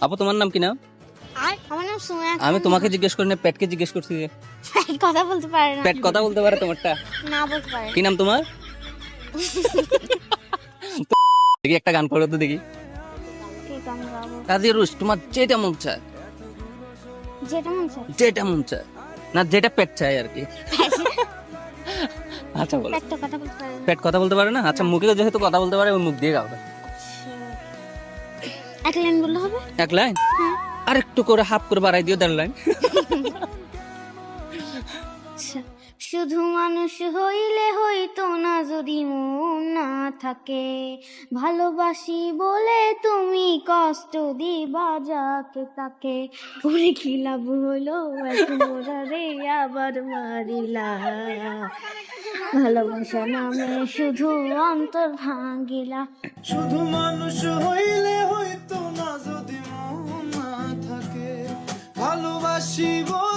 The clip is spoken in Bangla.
আপু তোমার নাম কি নাম? আমার নাম সুমাইয়া। আমি তোমাকে জিজ্ঞেস করি না, পেটকে জিজ্ঞেস করছি যে। পেট কথা বলতে পারে না। পেট কথা বলতে পারে তোমারটা? না বলতে পারে। কি নাম তোমার? দেখি একটা গান করো তো দেখি। কি গান গাবো? কাজী রুশ, তোমার যেটা মন চায়, যেটা মন চায়। যেটা মন চায়, না যেটা পেট চায় আর কি। আচ্ছা বলো। পেট তো কথা বলতে পারে না। পেট কথা বলতে পারে না? আচ্ছা মুখে যেহেতু কথা বলতে পারে, ওই মুখ দিয়ে গাও। এক লাইন বললে হবে? এক লাইন? হ্যাঁ। আর একটু করে হাফ করে বাড়াই দিও, 1.5 লাইন। আচ্ছা। শুধু মানুষ হইলে হইতো না যদি মন না থাকে, ভালোবাসি বলে তুমি কষ্ট দিবা যাকে তাকে, ওরে কি লাভ হলো এত মোরারে আবার মারিলা, ভালোবাসা নামে শুধু অন্তর ভাঙিলা। শুধু মানুষ হইলে হইতো না যদি মন না থাকে, ভালোবাসি বলে